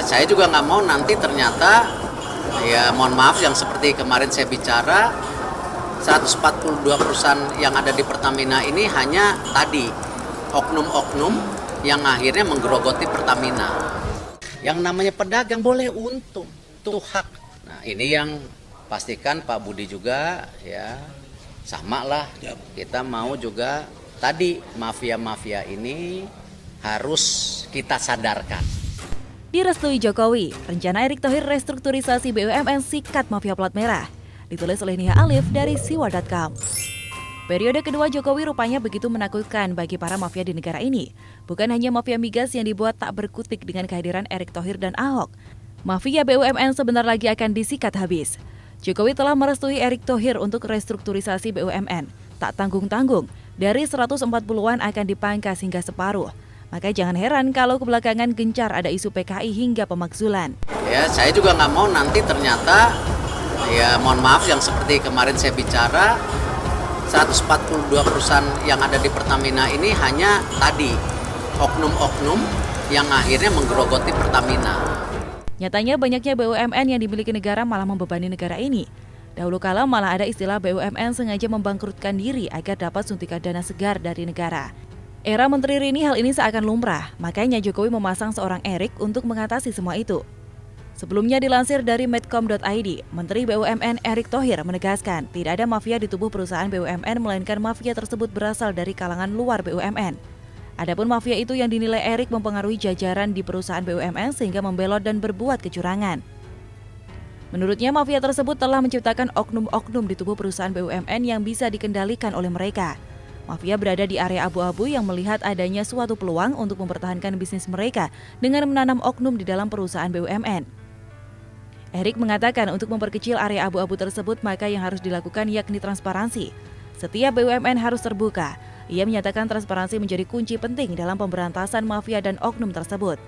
saya juga nggak mau nanti ternyata, ya mohon maaf yang seperti kemarin saya bicara, 142 perusahaan yang ada di Pertamina ini hanya tadi oknum-oknum yang akhirnya menggerogoti Pertamina. Yang namanya pedagang boleh untung, itu hak. Nah ini yang pastikan Pak Budi juga ya sama lah. Kita mau juga tadi mafia-mafia ini harus kita sadarkan. Direstui Jokowi, rencana Erick Thohir restrukturisasi BUMN sikat mafia plat merah. Ditulis oleh Nia Alif dari siwa.com. Periode kedua Jokowi rupanya begitu menakutkan bagi para mafia di negara ini. Bukan hanya mafia migas yang dibuat tak berkutik dengan kehadiran Erick Thohir dan Ahok. Mafia BUMN sebentar lagi akan disikat habis. Jokowi telah merestui Erick Thohir untuk restrukturisasi BUMN. Tak tanggung-tanggung, dari 140-an akan dipangkas hingga separuh. Maka jangan heran kalau kebelakangan gencar ada isu PKI hingga pemakzulan. Ya, saya juga nggak mau nanti ternyata, ya mohon maaf yang seperti kemarin saya bicara, 142 perusahaan yang ada di Pertamina ini hanya tadi oknum-oknum yang akhirnya menggerogoti Pertamina. Nyatanya banyaknya BUMN yang dimiliki negara malah membebani negara ini. Dahulu kala malah ada istilah BUMN sengaja membangkrutkan diri agar dapat suntikan dana segar dari negara. Era Menteri Rini hal ini seakan lumrah, makanya Jokowi memasang seorang Erick untuk mengatasi semua itu. Sebelumnya dilansir dari medcom.id, Menteri BUMN Erick Thohir menegaskan tidak ada mafia di tubuh perusahaan BUMN melainkan mafia tersebut berasal dari kalangan luar BUMN. Adapun mafia itu yang dinilai Erick mempengaruhi jajaran di perusahaan BUMN sehingga membelot dan berbuat kecurangan. Menurutnya mafia tersebut telah menciptakan oknum-oknum di tubuh perusahaan BUMN yang bisa dikendalikan oleh mereka. Mafia berada di area abu-abu yang melihat adanya suatu peluang untuk mempertahankan bisnis mereka dengan menanam oknum di dalam perusahaan BUMN. Erick mengatakan untuk memperkecil area abu-abu tersebut maka yang harus dilakukan yakni transparansi. Setiap BUMN harus terbuka. Ia menyatakan transparansi menjadi kunci penting dalam pemberantasan mafia dan oknum tersebut.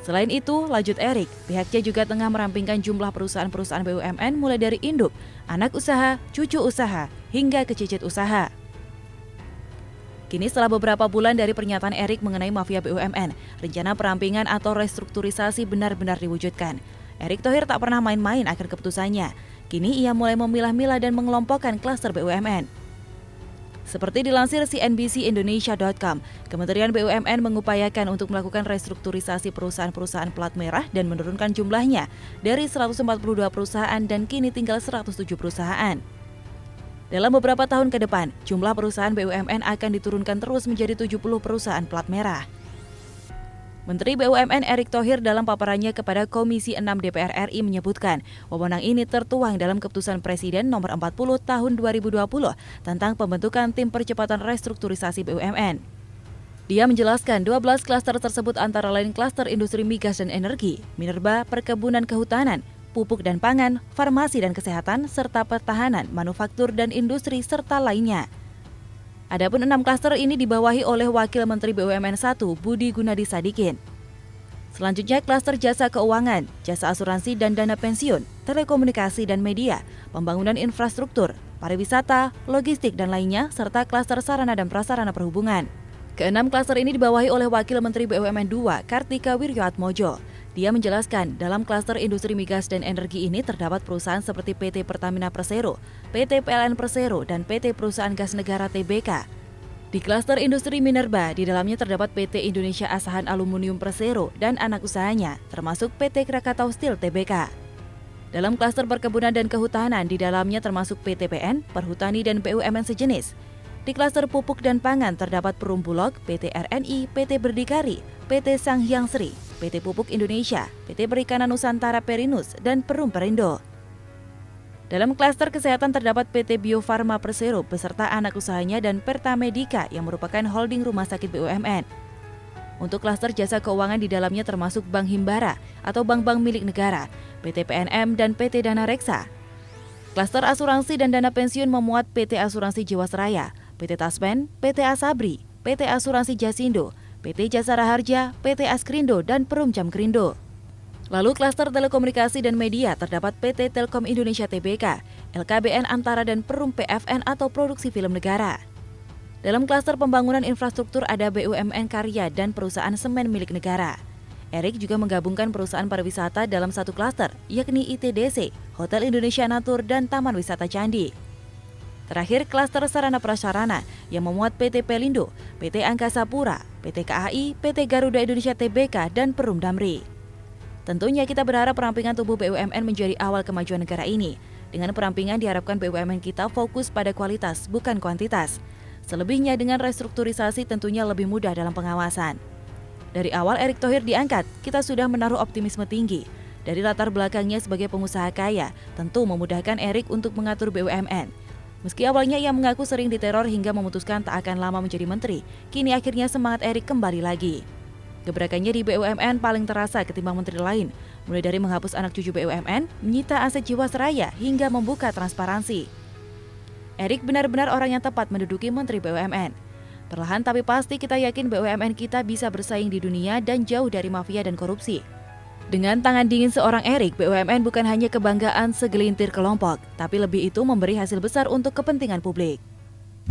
Selain itu, lanjut Erick, pihaknya juga tengah merampingkan jumlah perusahaan-perusahaan BUMN mulai dari induk, anak usaha, cucu usaha, hingga ke cicit usaha. Kini setelah beberapa bulan dari pernyataan Erick mengenai mafia BUMN, rencana perampingan atau restrukturisasi benar-benar diwujudkan. Erick Thohir tak pernah main-main akan keputusannya. Kini ia mulai memilah-milah dan mengelompokkan klaster BUMN. Seperti dilansir CNBC-Indonesia.com, Kementerian BUMN mengupayakan untuk melakukan restrukturisasi perusahaan-perusahaan plat merah dan menurunkan jumlahnya dari 142 perusahaan dan kini tinggal 107 perusahaan. Dalam beberapa tahun ke depan, jumlah perusahaan BUMN akan diturunkan terus menjadi 70 perusahaan plat merah. Menteri BUMN Erick Thohir dalam paparannya kepada Komisi 6 DPR RI menyebutkan, wewenang ini tertuang dalam Keputusan Presiden Nomor 40 Tahun 2020 tentang pembentukan Tim Percepatan Restrukturisasi BUMN. Dia menjelaskan 12 klaster tersebut antara lain klaster industri migas dan energi, minerba, perkebunan kehutanan, pupuk dan pangan, farmasi dan kesehatan, serta pertahanan, manufaktur dan industri, serta lainnya. Adapun 6 klaster ini dibawahi oleh Wakil Menteri BUMN 1, Budi Gunadi Sadikin. Selanjutnya klaster jasa keuangan, jasa asuransi dan dana pensiun, telekomunikasi dan media, pembangunan infrastruktur, pariwisata, logistik dan lainnya, serta klaster sarana dan prasarana perhubungan. Keenam klaster ini dibawahi oleh Wakil Menteri BUMN 2, Kartika Wirjoatmojo. Dia menjelaskan, dalam klaster industri migas dan energi ini terdapat perusahaan seperti PT Pertamina Persero, PT PLN Persero, dan PT Perusahaan Gas Negara TBK. Di klaster industri minerba, di dalamnya terdapat PT Indonesia Asahan Aluminium Persero dan anak usahanya, termasuk PT Krakatau Steel TBK. Dalam klaster perkebunan dan kehutanan, di dalamnya termasuk PT PN, Perhutani, dan BUMN sejenis. Di klaster pupuk dan pangan terdapat Perum Bulog, PT RNI, PT Berdikari, PT Sanghyang Sri, PT Pupuk Indonesia, PT Perikanan Nusantara Perinus, dan Perum Perindo. Dalam klaster kesehatan terdapat PT Bio Farma Persero beserta anak usahanya dan Pertamedika yang merupakan holding rumah sakit BUMN. Untuk klaster jasa keuangan di dalamnya termasuk Bank Himbara atau bank-bank milik negara, PT PNM, dan PT Dana Reksa. Klaster asuransi dan dana pensiun memuat PT Asuransi Jiwasraya, PT Taspen, PT Asabri, PT Asuransi Jasindo, PT Jasara Harja, PT Askrindo, dan Perum Jamkrindo. Lalu klaster telekomunikasi dan media terdapat PT Telkom Indonesia Tbk, LKBN Antara, dan Perum PFN atau Produksi Film Negara. Dalam klaster pembangunan infrastruktur ada BUMN Karya dan perusahaan semen milik negara. Erick juga menggabungkan perusahaan pariwisata dalam satu klaster, yakni ITDC, Hotel Indonesia Natur, dan Taman Wisata Candi. Terakhir, klaster sarana prasarana yang memuat PT Pelindo, PT Angkasa Pura, PT KAI, PT Garuda Indonesia Tbk, dan Perum Damri. Tentunya kita berharap perampingan tubuh BUMN menjadi awal kemajuan negara ini. Dengan perampingan diharapkan BUMN kita fokus pada kualitas, bukan kuantitas. Selebihnya dengan restrukturisasi tentunya lebih mudah dalam pengawasan. Dari awal Erick Thohir diangkat, kita sudah menaruh optimisme tinggi. Dari latar belakangnya sebagai pengusaha kaya, tentu memudahkan Erick untuk mengatur BUMN. Meski awalnya ia mengaku sering diteror hingga memutuskan tak akan lama menjadi menteri, kini akhirnya semangat Erick kembali lagi. Gebrakannya di BUMN paling terasa ketimbang menteri lain, mulai dari menghapus anak cucu BUMN, menyita aset Jiwasraya, hingga membuka transparansi. Erick benar-benar orang yang tepat menduduki Menteri BUMN. Perlahan tapi pasti kita yakin BUMN kita bisa bersaing di dunia dan jauh dari mafia dan korupsi. Dengan tangan dingin seorang Erick, BUMN bukan hanya kebanggaan segelintir kelompok, tapi lebih itu memberi hasil besar untuk kepentingan publik.